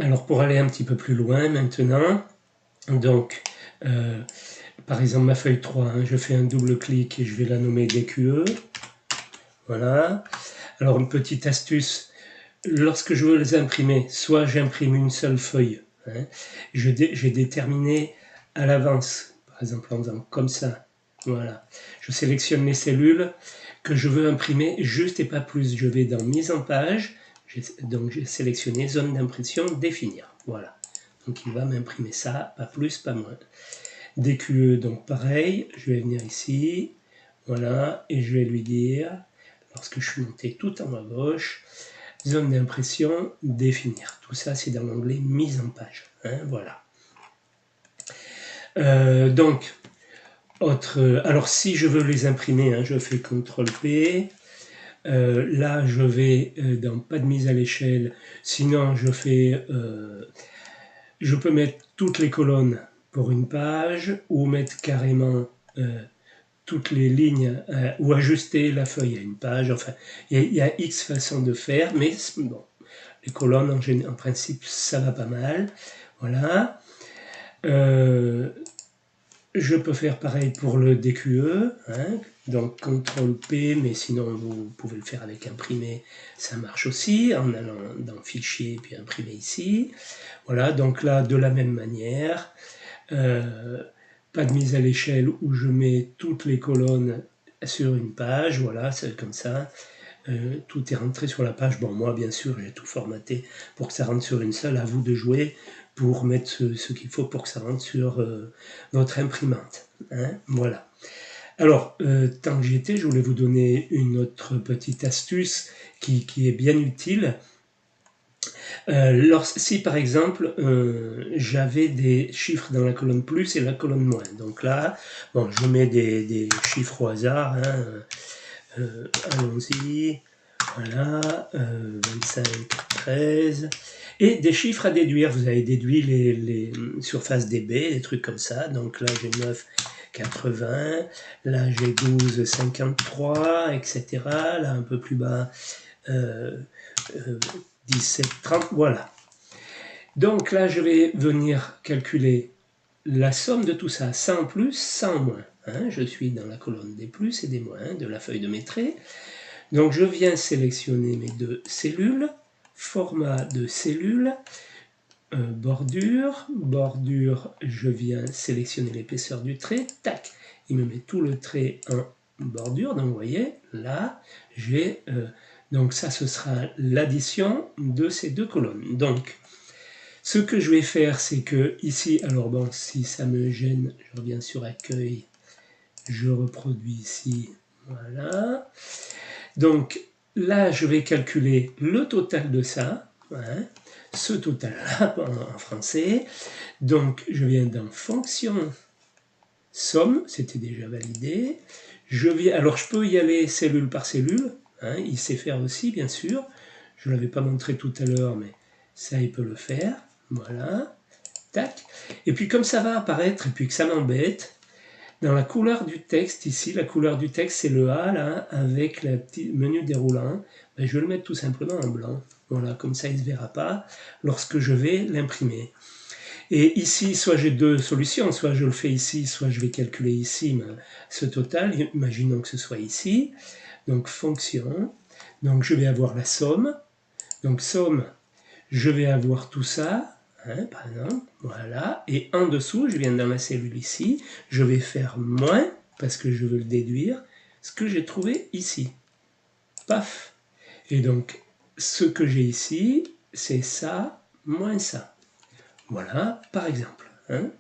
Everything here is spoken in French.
Alors pour aller un petit peu plus loin maintenant, donc par exemple ma feuille 3, hein, je fais un double clic et je vais la nommer DQE. Voilà. Alors une petite astuce, lorsque je veux les imprimer, soit j'imprime une seule feuille, hein, j'ai déterminé à l'avance, par exemple en faisant comme ça, voilà. Je sélectionne les cellules que je veux imprimer juste et pas plus. Je vais dans mise en page, donc j'ai sélectionné zone d'impression, définir, voilà. Donc il va m'imprimer ça, pas plus, pas moins. DQE, donc pareil, je vais venir ici, voilà, et je vais lui dire, lorsque je suis monté tout en haut à gauche, zone d'impression, définir. Tout ça, c'est dans l'onglet mise en page. Hein, voilà. Donc, alors si je veux les imprimer, hein, je fais CTRL-P. Là, je vais dans pas de mise à l'échelle. Sinon, je peux mettre toutes les colonnes pour une page ou mettre carrément toutes les lignes ou ajuster la feuille à une page. Enfin, il y a X façons de faire, mais bon, les colonnes en principe ça va pas mal. Voilà. Je peux faire pareil pour le DQE, hein, donc CTRL-P, mais sinon vous pouvez le faire avec imprimer, ça marche aussi, en allant dans Fichier, puis imprimer ici. Voilà, donc là, de la même manière, pas de mise à l'échelle où je mets toutes les colonnes sur une page, voilà, c'est comme ça. Tout est rentré sur la page. Bon, moi, bien sûr, j'ai tout formaté pour que ça rentre sur une seule. À vous de jouer pour mettre ce qu'il faut pour que ça rentre sur votre imprimante. Hein, voilà. Alors, tant que j'y étais, je voulais vous donner une autre petite astuce qui est bien utile. Si par exemple j'avais des chiffres dans la colonne plus et la colonne moins, donc là, bon, je mets des chiffres au hasard, hein, allons-y, voilà, 25, 13, et des chiffres à déduire. Vous avez déduit les surfaces des baies, des trucs comme ça, donc là j'ai 9, 80, là j'ai 12, 53, etc. Là un peu plus bas, 17, 30, voilà. Donc là, je vais venir calculer la somme de tout ça, 100 en plus, 100 en moins. Hein, je suis dans la colonne des plus et des moins de la feuille de mes traits. Donc je viens sélectionner mes deux cellules, format de cellule, bordure, je viens sélectionner l'épaisseur du trait, tac, il me met tout le trait en bordure, donc vous voyez, là, j'ai... donc ça, ce sera l'addition de ces deux colonnes. Donc, ce que je vais faire, c'est que ici, alors bon, si ça me gêne, je reviens sur accueil, je reproduis ici, voilà. Donc là, je vais calculer le total de ça, hein, ce total-là en français. Donc je viens dans fonction somme, c'était déjà validé. Alors je peux y aller cellule par cellule, hein, il sait faire aussi bien sûr. Je ne l'avais pas montré tout à l'heure, mais ça il peut le faire. Voilà, tac. Et puis comme ça va apparaître et puis que ça m'embête, dans la couleur du texte, ici, la couleur du texte, c'est le A, là, avec le petit menu déroulant. Ben, je vais le mettre tout simplement en blanc. Voilà, comme ça, il ne se verra pas lorsque je vais l'imprimer. Et ici, soit j'ai deux solutions, soit je le fais ici, soit je vais calculer ici ce total. Imaginons que ce soit ici. Donc, fonction. Donc, je vais avoir la somme. Donc, somme, je vais avoir tout ça. Hein, par exemple, voilà, et en dessous, je viens dans la cellule ici, je vais faire moins, parce que je veux le déduire, ce que j'ai trouvé ici. Paf. Et donc, ce que j'ai ici, c'est ça, moins ça. Voilà, par exemple. Hein.